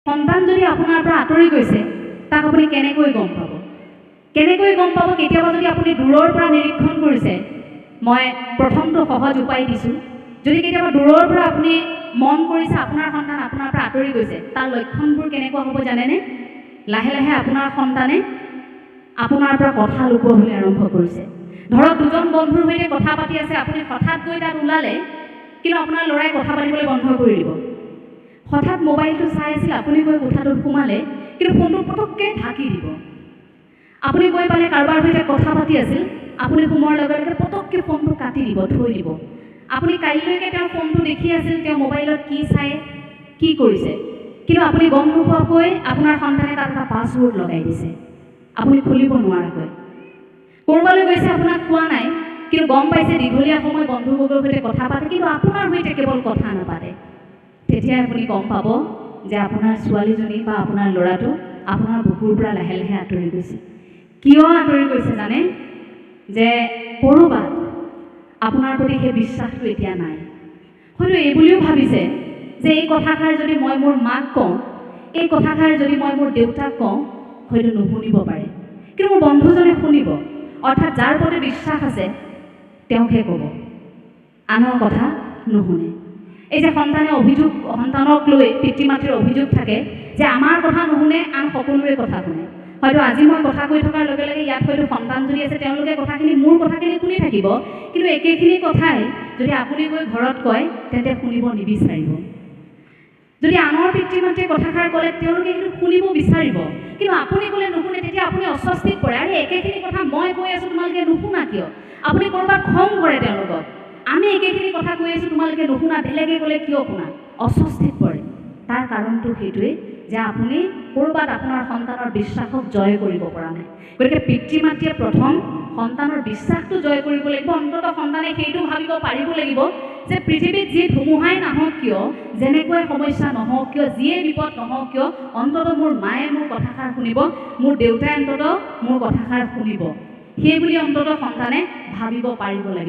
সন্তান যদি আপোনাৰ পৰা আঁতৰি গৈছে তাক আপুনি কেনেকৈ গম পাব? কেনেকৈ গম পাব? কেতিয়াবা যদি আপুনি দূৰৰ পৰা নিৰীক্ষণ কৰিছে, মই প্ৰথমটো সহজ উপায় দিছোঁ। যদি কেতিয়াবা দূৰৰ পৰা আপুনি মন কৰিছে আপোনাৰ সন্তান আপোনাৰ পৰা আঁতৰি গৈছে, তাৰ লক্ষণবোৰ কেনেকুৱা হ'ব জানেনে? লাহে লাহে আপোনাৰ সন্তানে আপোনাৰ পৰা কথা লুকুৱাবলৈ আৰম্ভ কৰিছে। ধৰক দুজন বন্ধুৰ সৈতে কথা পাতি আছে, আপুনি হঠাৎ গৈ তাত ওলালে, কিন্তু আপোনাৰ ল'ৰাই কথা পাতিবলৈ বন্ধ কৰি দিব। হঠাৎ মোবাইলটো চাই আছিল, আপুনি গৈ কোঠাটোত সোমালে, কিন্তু ফোনটো পটককৈ ঢাকি দিব। আপুনি গৈ পালে কাৰোবাৰ সৈতে কথা পাতি আছিল, আপুনি সোমোৱাৰ লগে লগে পটককৈ ফোনটো কাটি দিব, থৈ দিব। আপুনি কাইলৈকে তেওঁৰ ফোনটো দেখি আছিল, তেওঁ মোবাইলত কি চাই কি কৰিছে, কিন্তু আপুনি গম নোপোৱাকৈ আপোনাৰ সন্তানে তাত এটা পাছৱৰ্ড লগাই দিছে, আপুনি খুলিব নোৱাৰাকৈ। ক'ৰবালৈ গৈছে, আপোনাক কোৱা নাই, কিন্তু গম পাইছে দীঘলীয়া সময় বন্ধুবৰ্গৰ সৈতে কথা পাতে, কিন্তু আপোনাৰ সৈতে কেৱল কথা নাপাতে। তেতিয়াই আপুনি গম পাব যে আপোনাৰ ছোৱালীজনী বা আপোনাৰ ল'ৰাটো আপোনাৰ বুকুৰ পৰা লাহে লাহে আঁতৰি গৈছে। কিয় আঁতৰি গৈছে জানে? যে ক'ৰবাত আপোনাৰ প্ৰতি সেই বিশ্বাসটো এতিয়া নাই। হয়তো এই বুলিও ভাবিছে যে এই কথাষাৰ যদি মই মোৰ মাক কওঁ, এই কথাষাৰ যদি মই মোৰ দেউতাক কওঁ, হয়তো নুশুনিব পাৰে, কিন্তু মোৰ বন্ধুজনে শুনিব। অৰ্থাৎ যাৰ প্ৰতি বিশ্বাস আছে তেওঁকহে ক'ব, আনৰ কথা নুশুনে। এই যে সন্তানক লৈ পিতৃ মাতৃৰ অভিযোগ থাকে যে আমাৰ কথা নুশুনে, আন সকলোৰে কথা শুনে। হয়তো আজি মই কথা কৈ থকাৰ লগে লগে ইয়াত হয়তো সন্তান যদি আছে, তেওঁলোকে কথাখিনি মোৰ কথাখিনি শুনি থাকিব, কিন্তু একেখিনি কথাই যদি আপুনি গৈ ঘৰত কয় তেন্তে শুনিব নিবিচাৰিব। যদি আনৰ পিতৃ মাতৃয়ে কথাষাৰ ক'লে তেওঁলোকে সেইটো শুনিব বিচাৰিব, কিন্তু আপুনি ক'লে নুশুনে, তেতিয়া আপুনি অস্বস্তিত পৰে। আৰু একেখিনি কথা মই কৈ আছোঁ, তোমালোকে নুশুনা কিয়? আপুনি ক'ৰবাত খং কৰে তেওঁলোকক, আমি একেখিনি কথা কৈ আছোঁ, তোমালোকে নুশুনা, বেলেগে ক'লে কিয় শুনা? অস্বস্তিত পৰে। তাৰ কাৰণটো সেইটোৱেই যে আপুনি ক'ৰবাত আপোনাৰ সন্তানৰ বিশ্বাসক জয় কৰিব পৰা নাই। গতিকে পিতৃ মাতৃয়ে প্ৰথম সন্তানৰ বিশ্বাসটো জয় কৰিব লাগিব। অন্ততঃ সন্তানে সেইটো ভাবিব পাৰিব লাগিব যে পৃথিৱীত যি ধুমুহাই নাহক কিয়, যেনেকৈ সমস্যা নহওক কিয়, যিয়ে বিপদ নহওক কিয়, অন্ততঃ মোৰ মায়ে মোৰ কথাষাৰ শুনিব, মোৰ দেউতাই অন্ততঃ মোৰ কথাষাৰ শুনিব। সেই বুলি অন্ততঃ সন্তানে ভাবিব পাৰিব লাগিব।